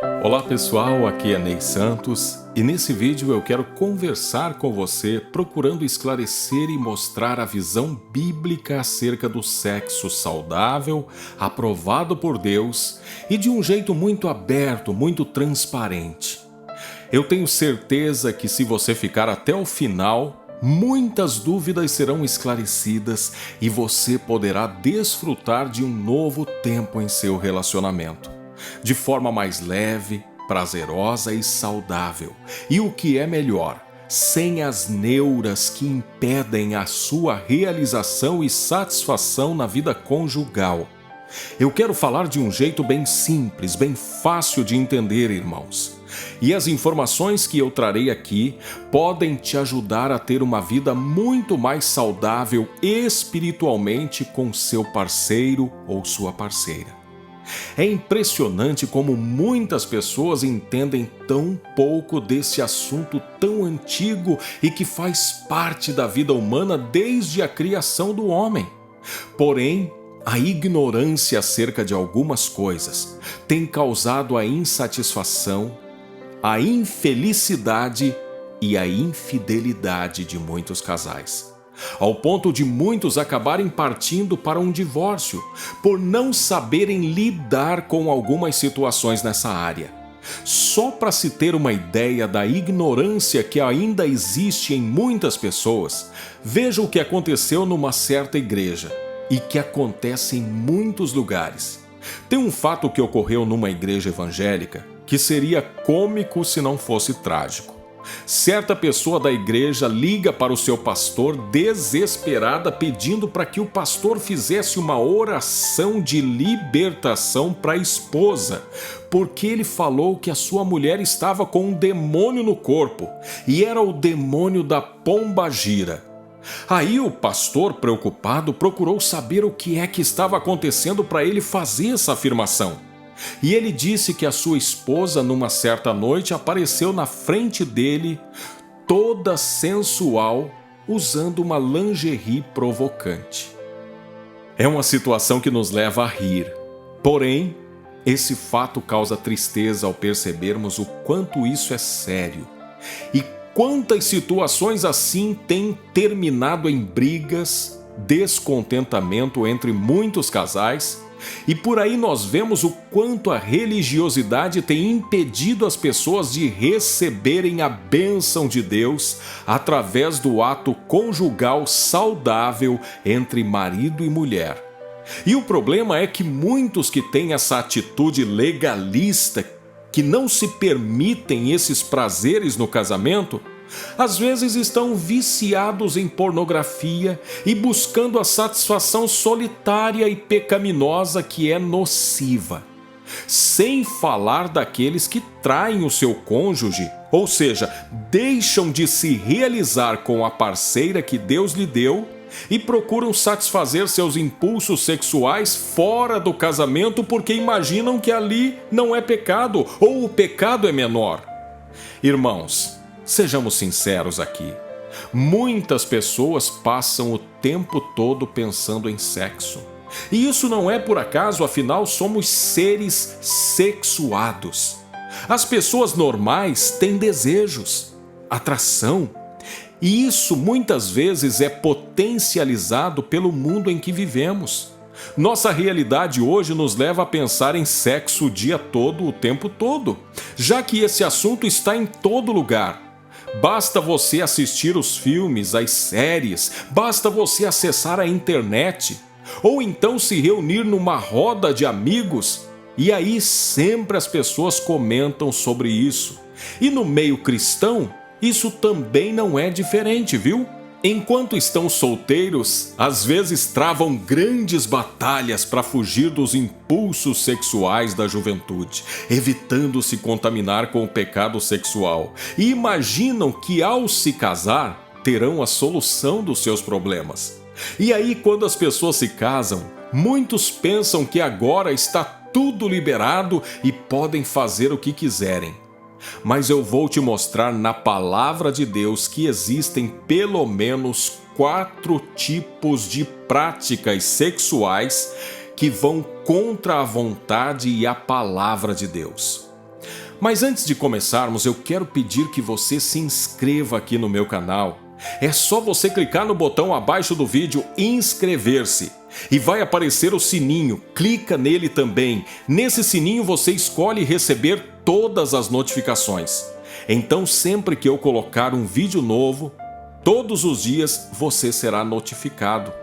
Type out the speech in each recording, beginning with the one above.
Olá pessoal, aqui é Ney Santos e nesse vídeo eu quero conversar com você procurando esclarecer e mostrar a visão bíblica acerca do sexo saudável, aprovado por Deus e de um jeito muito aberto, muito transparente. Eu tenho certeza que se você ficar até o final, muitas dúvidas serão esclarecidas e você poderá desfrutar de um novo tempo em seu relacionamento. De forma mais leve, prazerosa e saudável. E o que é melhor, sem as neuras que impedem a sua realização e satisfação na vida conjugal. Eu quero falar de um jeito bem simples, bem fácil de entender, irmãos. E as informações que eu trarei aqui podem te ajudar a ter uma vida muito mais saudável espiritualmente com seu parceiro ou sua parceira. É impressionante como muitas pessoas entendem tão pouco desse assunto tão antigo e que faz parte da vida humana desde a criação do homem. Porém, a ignorância acerca de algumas coisas tem causado a insatisfação, a infelicidade e a infidelidade de muitos casais, ao ponto de muitos acabarem partindo para um divórcio, por não saberem lidar com algumas situações nessa área. Só para se ter uma ideia da ignorância que ainda existe em muitas pessoas, veja o que aconteceu numa certa igreja, e que acontece em muitos lugares. Tem um fato que ocorreu numa igreja evangélica que seria cômico se não fosse trágico. Certa pessoa da igreja liga para o seu pastor desesperada pedindo para que o pastor fizesse uma oração de libertação para a esposa, porque ele falou que a sua mulher estava com um demônio no corpo e era o demônio da pombagira. Aí o pastor, preocupado, procurou saber o que é que estava acontecendo para ele fazer essa afirmação. E ele disse que a sua esposa, numa certa noite, apareceu na frente dele, toda sensual, usando uma lingerie provocante. É uma situação que nos leva a rir. Porém, esse fato causa tristeza ao percebermos o quanto isso é sério. E quantas situações assim têm terminado em brigas, descontentamento entre muitos casais, e por aí nós vemos o quanto a religiosidade tem impedido as pessoas de receberem a bênção de Deus através do ato conjugal saudável entre marido e mulher. E o problema é que muitos que têm essa atitude legalista, que não se permitem esses prazeres no casamento, às vezes estão viciados em pornografia e buscando a satisfação solitária e pecaminosa que é nociva. Sem falar daqueles que traem o seu cônjuge, ou seja, deixam de se realizar com a parceira que Deus lhe deu e procuram satisfazer seus impulsos sexuais fora do casamento porque imaginam que ali não é pecado ou o pecado é menor. Irmãos, sejamos sinceros aqui. Muitas pessoas passam o tempo todo pensando em sexo. E isso não é por acaso, afinal somos seres sexuados. As pessoas normais têm desejos, atração. E isso muitas vezes é potencializado pelo mundo em que vivemos. Nossa realidade hoje nos leva a pensar em sexo o dia todo, o tempo todo, já que esse assunto está em todo lugar. Basta você assistir os filmes, as séries, basta você acessar a internet, ou então se reunir numa roda de amigos, e aí sempre as pessoas comentam sobre isso. E no meio cristão, isso também não é diferente, viu? Enquanto estão solteiros, às vezes travam grandes batalhas para fugir dos impulsos sexuais da juventude, evitando se contaminar com o pecado sexual, e imaginam que ao se casar, terão a solução dos seus problemas. E aí, quando as pessoas se casam, muitos pensam que agora está tudo liberado e podem fazer o que quiserem. Mas eu vou te mostrar na palavra de Deus que existem pelo menos 4 tipos de práticas sexuais que vão contra a vontade e a palavra de Deus. Mas antes de começarmos, eu quero pedir que você se inscreva aqui no meu canal. É só você clicar no botão abaixo do vídeo inscrever-se e vai aparecer o sininho, clica nele também. Nesse sininho você escolhe receber todas as notificações. Então sempre que eu colocar um vídeo novo, todos os dias você será notificada.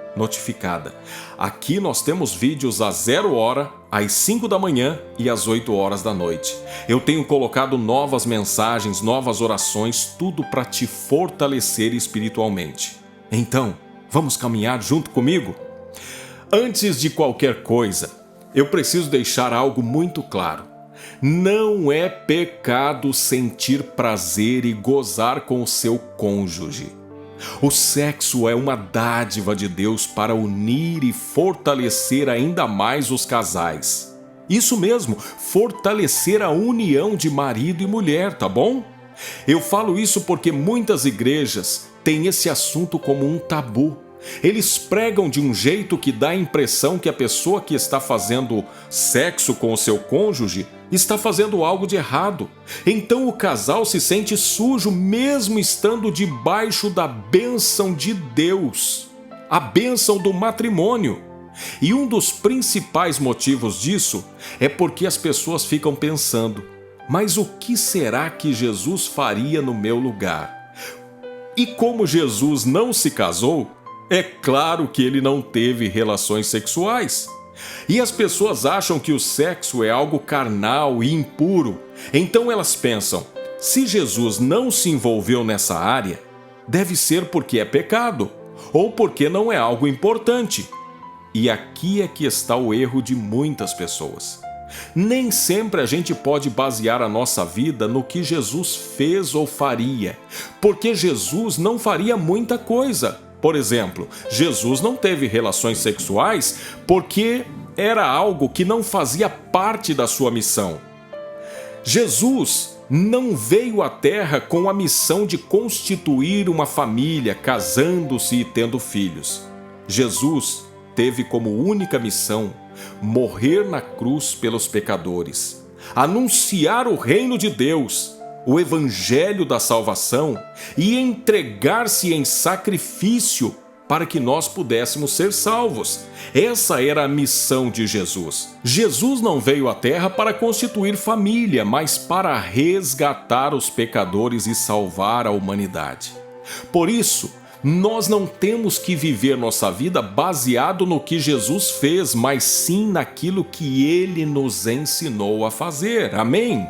Aqui nós temos vídeos às 0 hora, às 5 da manhã e às 8 horas da noite. Eu tenho colocado novas mensagens, novas orações, tudo para te fortalecer espiritualmente. Então, vamos caminhar junto comigo? Antes de qualquer coisa, eu preciso deixar algo muito claro. Não é pecado sentir prazer e gozar com o seu cônjuge. O sexo é uma dádiva de Deus para unir e fortalecer ainda mais os casais. Isso mesmo, fortalecer a união de marido e mulher, tá bom? Eu falo isso porque muitas igrejas têm esse assunto como um tabu. Eles pregam de um jeito que dá a impressão que a pessoa que está fazendo sexo com o seu cônjuge está fazendo algo de errado. Então o casal se sente sujo mesmo estando debaixo da bênção de Deus, a bênção do matrimônio. E um dos principais motivos disso é porque as pessoas ficam pensando: mas o que será que Jesus faria no meu lugar? E como Jesus não se casou, é claro que ele não teve relações sexuais. E as pessoas acham que o sexo é algo carnal e impuro. Então elas pensam: se Jesus não se envolveu nessa área, deve ser porque é pecado, ou porque não é algo importante. E aqui é que está o erro de muitas pessoas. Nem sempre a gente pode basear a nossa vida no que Jesus fez ou faria, porque Jesus não faria muita coisa. Por exemplo, Jesus não teve relações sexuais porque era algo que não fazia parte da sua missão. Jesus não veio à Terra com a missão de constituir uma família, casando-se e tendo filhos. Jesus teve como única missão morrer na cruz pelos pecadores, anunciar o reino de Deus, o evangelho da salvação e entregar-se em sacrifício para que nós pudéssemos ser salvos. Essa era a missão de Jesus. Jesus não veio à Terra para constituir família, mas para resgatar os pecadores e salvar a humanidade. Por isso, nós não temos que viver nossa vida baseado no que Jesus fez, mas sim naquilo que Ele nos ensinou a fazer. Amém?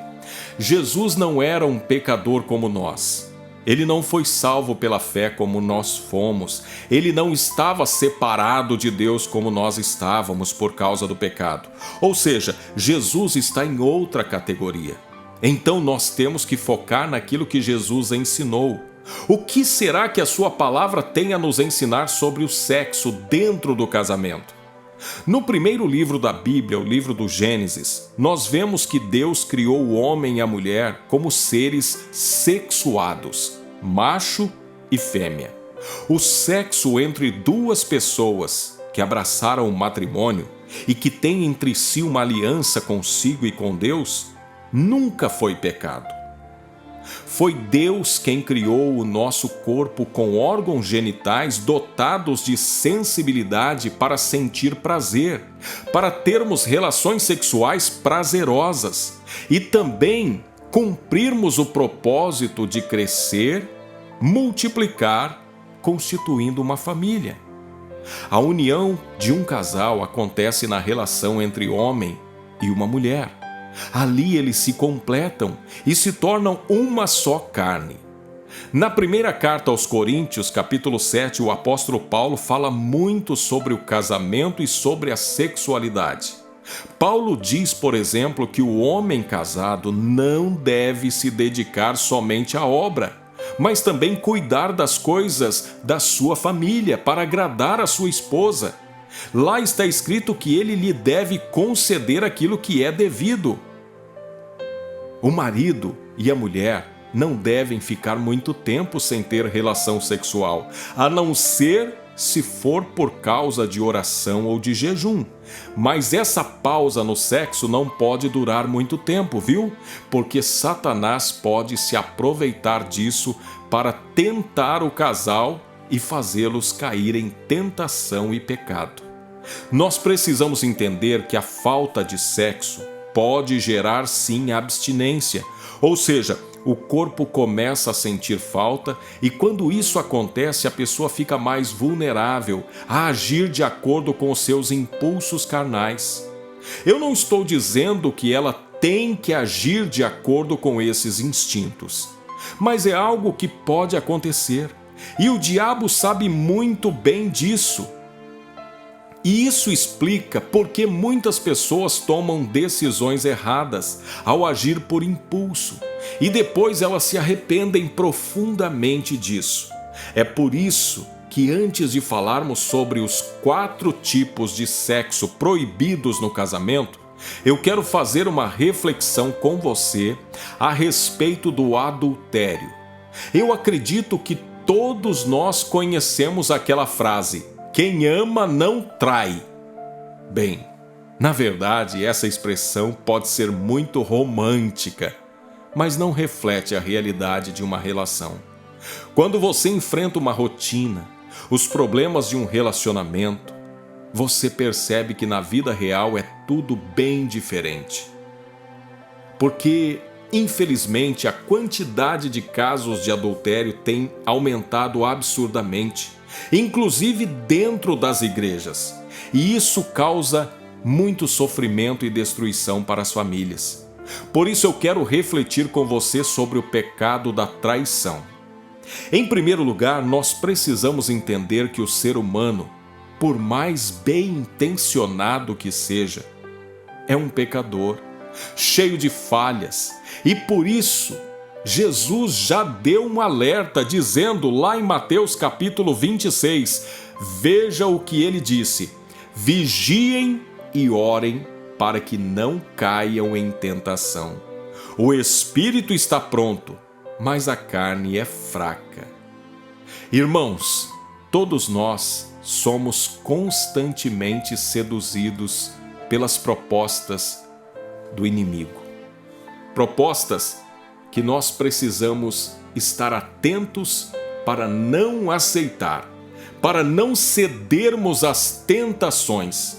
Jesus não era um pecador como nós. Ele não foi salvo pela fé como nós fomos. Ele não estava separado de Deus como nós estávamos por causa do pecado. Ou seja, Jesus está em outra categoria. Então nós temos que focar naquilo que Jesus ensinou. O que será que a sua palavra tem a nos ensinar sobre o sexo dentro do casamento? No primeiro livro da Bíblia, o livro do Gênesis, nós vemos que Deus criou o homem e a mulher como seres sexuados, macho e fêmea. O sexo entre duas pessoas que abraçaram o matrimônio e que têm entre si uma aliança consigo e com Deus, nunca foi pecado. Foi Deus quem criou o nosso corpo com órgãos genitais dotados de sensibilidade para sentir prazer, para termos relações sexuais prazerosas e também cumprirmos o propósito de crescer, multiplicar, constituindo uma família. A união de um casal acontece na relação entre homem e uma mulher. Ali eles se completam e se tornam uma só carne. Na primeira carta aos Coríntios, capítulo 7, o apóstolo Paulo fala muito sobre o casamento e sobre a sexualidade. Paulo diz, por exemplo, que o homem casado não deve se dedicar somente à obra, mas também cuidar das coisas da sua família para agradar a sua esposa. Lá está escrito que ele lhe deve conceder aquilo que é devido. O marido e a mulher não devem ficar muito tempo sem ter relação sexual, a não ser se for por causa de oração ou de jejum. Mas essa pausa no sexo não pode durar muito tempo, viu? Porque Satanás pode se aproveitar disso para tentar o casal e fazê-los cair em tentação e pecado. Nós precisamos entender que a falta de sexo pode gerar sim abstinência, ou seja, o corpo começa a sentir falta e quando isso acontece a pessoa fica mais vulnerável a agir de acordo com os seus impulsos carnais. Eu não estou dizendo que ela tem que agir de acordo com esses instintos, mas é algo que pode acontecer e o diabo sabe muito bem disso. E isso explica por que muitas pessoas tomam decisões erradas ao agir por impulso e depois elas se arrependem profundamente disso. É por isso que antes de falarmos sobre os 4 tipos de sexo proibidos no casamento, eu quero fazer uma reflexão com você a respeito do adultério. Eu acredito que todos nós conhecemos aquela frase: quem ama não trai. Bem, na verdade, essa expressão pode ser muito romântica, mas não reflete a realidade de uma relação. Quando você enfrenta uma rotina, os problemas de um relacionamento, você percebe que na vida real é tudo bem diferente. Porque, infelizmente, a quantidade de casos de adultério tem aumentado absurdamente, inclusive dentro das igrejas. E isso causa muito sofrimento e destruição para as famílias. Por isso eu quero refletir com você sobre o pecado da traição. Em primeiro lugar, nós precisamos entender que o ser humano, por mais bem intencionado que seja, é um pecador, cheio de falhas, e por isso Jesus já deu um alerta dizendo lá em Mateus capítulo 26, veja o que ele disse: vigiem e orem para que não caiam em tentação. O espírito está pronto, mas a carne é fraca. Irmãos, todos nós somos constantemente seduzidos pelas propostas do inimigo. Propostas que nós precisamos estar atentos para não aceitar, para não cedermos às tentações.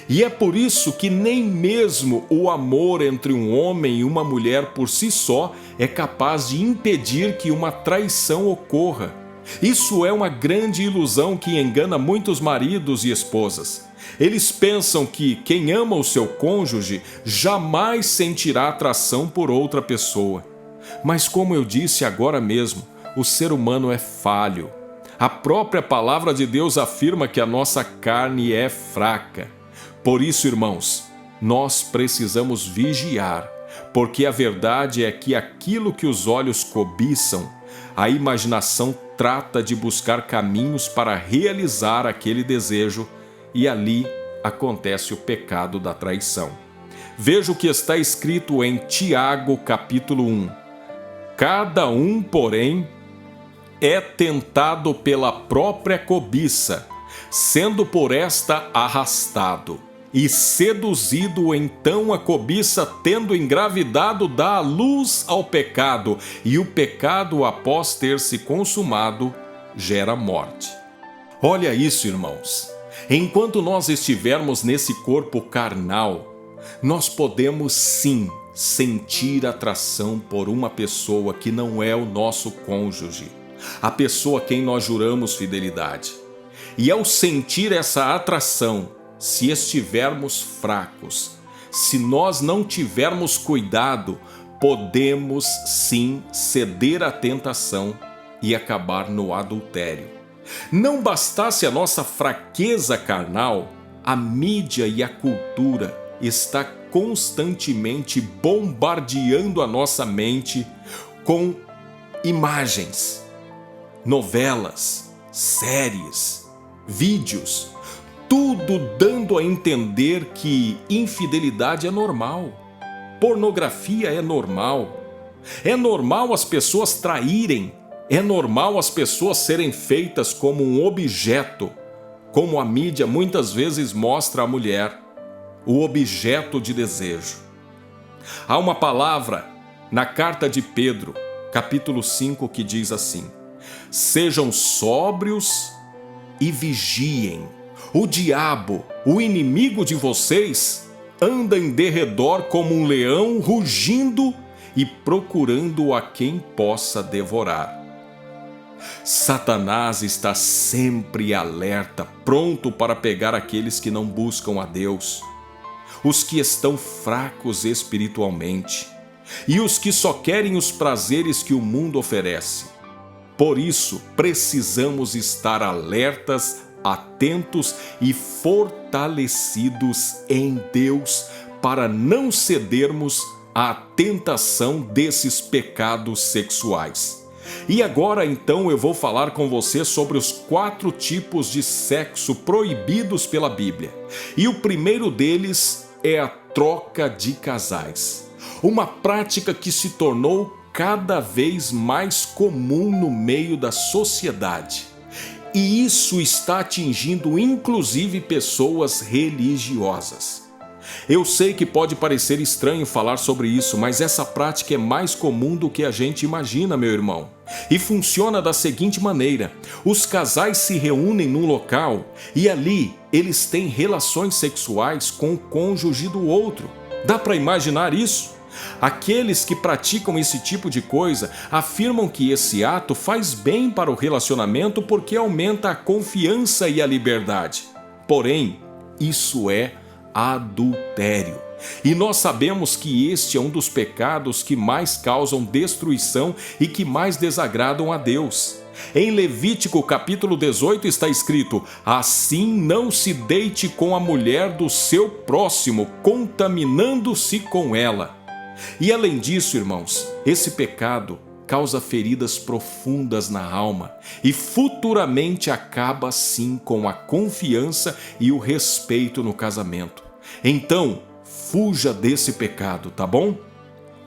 E é por isso que nem mesmo o amor entre um homem e uma mulher por si só é capaz de impedir que uma traição ocorra. Isso é uma grande ilusão que engana muitos maridos e esposas. Eles pensam que quem ama o seu cônjuge jamais sentirá atração por outra pessoa. Mas como eu disse agora mesmo, o ser humano é falho. A própria palavra de Deus afirma que a nossa carne é fraca. Por isso, irmãos, nós precisamos vigiar, porque a verdade é que aquilo que os olhos cobiçam, a imaginação trata de buscar caminhos para realizar aquele desejo, e ali acontece o pecado da traição. Veja o que está escrito em Tiago capítulo 1. Cada um, porém, é tentado pela própria cobiça, sendo por esta arrastado, e seduzido, então a cobiça, tendo engravidado, dá a luz ao pecado, e o pecado, após ter se consumado, gera morte. Olha isso, irmãos. Enquanto nós estivermos nesse corpo carnal, nós podemos sim sentir atração por uma pessoa que não é o nosso cônjuge, a pessoa a quem nós juramos fidelidade. E ao sentir essa atração, se estivermos fracos, se nós não tivermos cuidado, podemos sim ceder à tentação e acabar no adultério. Não bastasse a nossa fraqueza carnal, a mídia e a cultura está constantemente bombardeando a nossa mente com imagens, novelas, séries, vídeos, tudo dando a entender que infidelidade é normal, pornografia é normal as pessoas traírem, é normal as pessoas serem feitas como um objeto como a mídia muitas vezes mostra a mulher, o objeto de desejo. Há uma palavra na carta de Pedro, capítulo 5, que diz assim: sejam sóbrios e vigiem. O diabo, o inimigo de vocês, anda em derredor como um leão rugindo e procurando a quem possa devorar. Satanás está sempre alerta, pronto para pegar aqueles que não buscam a Deus, os que estão fracos espiritualmente e os que só querem os prazeres que o mundo oferece. Por isso, precisamos estar alertas, atentos e fortalecidos em Deus para não cedermos à tentação desses pecados sexuais. E agora então eu vou falar com você sobre os 4 tipos de sexo proibidos pela Bíblia. E o primeiro deles é a troca de casais. Uma prática que se tornou cada vez mais comum no meio da sociedade. E isso está atingindo inclusive pessoas religiosas. Eu sei que pode parecer estranho falar sobre isso, mas essa prática é mais comum do que a gente imagina, meu irmão. E funciona da seguinte maneira: os casais se reúnem num local e ali eles têm relações sexuais com o cônjuge do outro. Dá para imaginar isso? Aqueles que praticam esse tipo de coisa afirmam que esse ato faz bem para o relacionamento porque aumenta a confiança e a liberdade. Porém, isso é adultério. E nós sabemos que este é um dos pecados que mais causam destruição e que mais desagradam a Deus. Em Levítico capítulo 18 está escrito: assim não se deite com a mulher do seu próximo, contaminando-se com ela. E além disso, irmãos, esse pecado causa feridas profundas na alma e futuramente acaba sim com a confiança e o respeito no casamento. Então, fuja desse pecado, tá bom?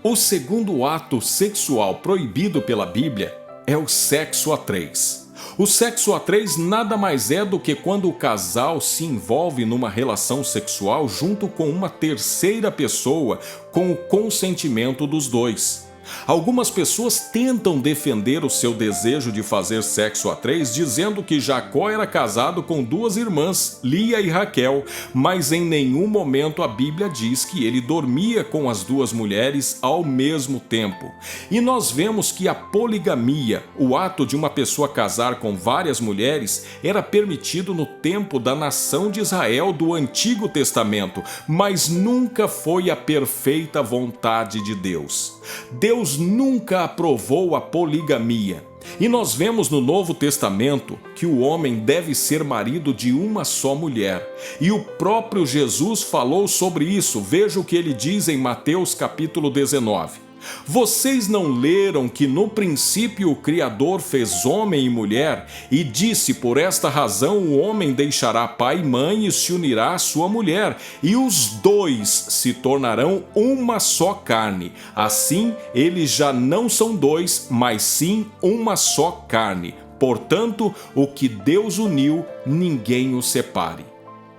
O segundo ato sexual proibido pela Bíblia é o sexo a 3. O sexo a 3 nada mais é do que quando o casal se envolve numa relação sexual junto com uma terceira pessoa com o consentimento dos dois. Algumas pessoas tentam defender o seu desejo de fazer sexo a 3 dizendo que Jacó era casado com 2 irmãs, Lia e Raquel, mas em nenhum momento a Bíblia diz que ele dormia com as 2 mulheres ao mesmo tempo. E nós vemos que a poligamia, o ato de uma pessoa casar com várias mulheres, era permitido no tempo da nação de Israel do Antigo Testamento, mas nunca foi a perfeita vontade de Deus. Deus nunca aprovou a poligamia. E nós vemos no Novo Testamento que o homem deve ser marido de uma só mulher. E o próprio Jesus falou sobre isso. Veja o que ele diz em Mateus capítulo 19. Vocês não leram que no princípio o Criador fez homem e mulher e disse: por esta razão o homem deixará pai e mãe e se unirá à sua mulher, e os 2 se tornarão uma só carne. Assim, eles já não são 2, mas sim uma só carne. Portanto, o que Deus uniu, ninguém o separe.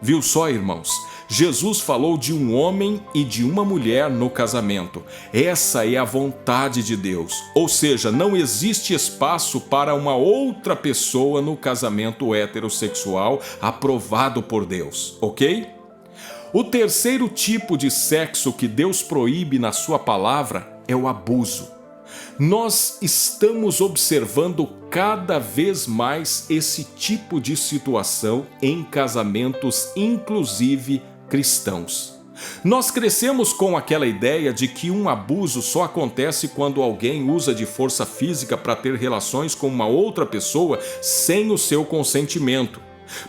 Viu só, irmãos? Jesus falou de um homem e de uma mulher no casamento. Essa é a vontade de Deus. Ou seja, não existe espaço para uma outra pessoa no casamento heterossexual aprovado por Deus, ok? O terceiro tipo de sexo que Deus proíbe na sua palavra é o abuso. Nós estamos observando cada vez mais esse tipo de situação em casamentos, inclusive cristãos. Nós crescemos com aquela ideia de que um abuso só acontece quando alguém usa de força física para ter relações com uma outra pessoa sem o seu consentimento.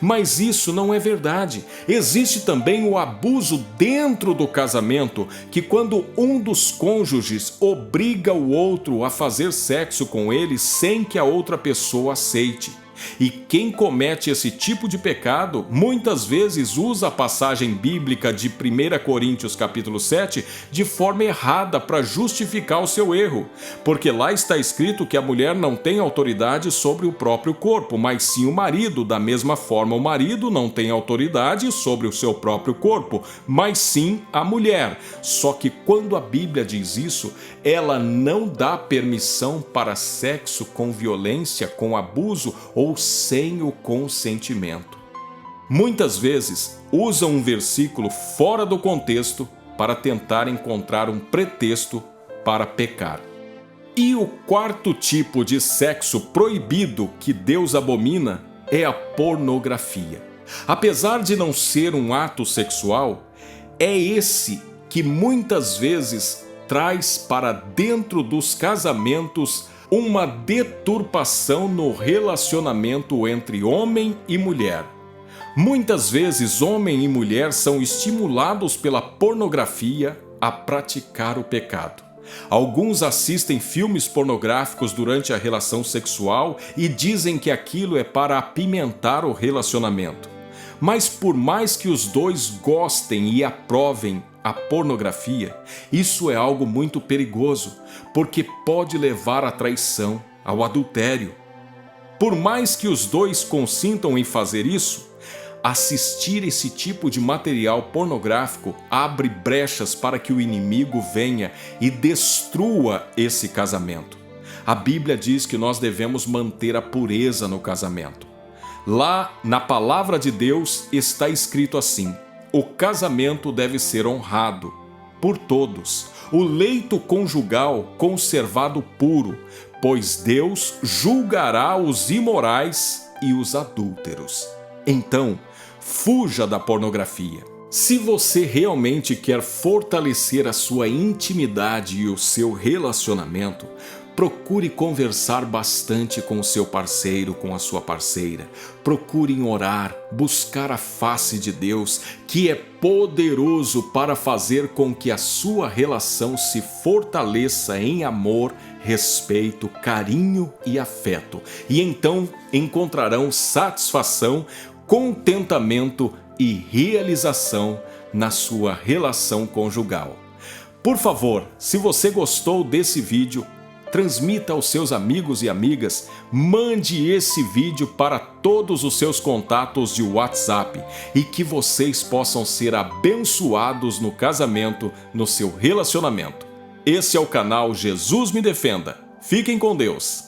Mas isso não é verdade. Existe também o abuso dentro do casamento, que quando um dos cônjuges obriga o outro a fazer sexo com ele sem que a outra pessoa aceite. E quem comete esse tipo de pecado, muitas vezes usa a passagem bíblica de 1 Coríntios capítulo 7 de forma errada para justificar o seu erro, porque lá está escrito que a mulher não tem autoridade sobre o próprio corpo, mas sim o marido. Da mesma forma, o marido não tem autoridade sobre o seu próprio corpo, mas sim a mulher. Só que quando a Bíblia diz isso, ela não dá permissão para sexo com violência, com abuso ou sem o consentimento. Muitas vezes usam um versículo fora do contexto para tentar encontrar um pretexto para pecar. E o quarto tipo de sexo proibido que Deus abomina é a pornografia. Apesar de não ser um ato sexual, é esse que muitas vezes traz para dentro dos casamentos uma deturpação no relacionamento entre homem e mulher. Muitas vezes, homem e mulher são estimulados pela pornografia a praticar o pecado. Alguns assistem filmes pornográficos durante a relação sexual e dizem que aquilo é para apimentar o relacionamento. Mas por mais que os dois gostem e aprovem a pornografia, isso é algo muito perigoso, porque pode levar à traição, ao adultério. Por mais que os dois consintam em fazer isso, assistir esse tipo de material pornográfico abre brechas para que o inimigo venha e destrua esse casamento. A Bíblia diz que nós devemos manter a pureza no casamento. Lá, na palavra de Deus, está escrito assim: o casamento deve ser honrado por todos, o leito conjugal conservado puro, pois Deus julgará os imorais e os adúlteros. Então, fuja da pornografia. Se você realmente quer fortalecer a sua intimidade e o seu relacionamento, procure conversar bastante com o seu parceiro, com a sua parceira. Procure orar, buscar a face de Deus, que é poderoso para fazer com que a sua relação se fortaleça em amor, respeito, carinho e afeto. E então encontrarão satisfação, contentamento e realização na sua relação conjugal. Por favor, se você gostou desse vídeo, transmita aos seus amigos e amigas, mande esse vídeo para todos os seus contatos de WhatsApp e que vocês possam ser abençoados no casamento, no seu relacionamento. Esse é o canal Jesus Me Defenda. Fiquem com Deus.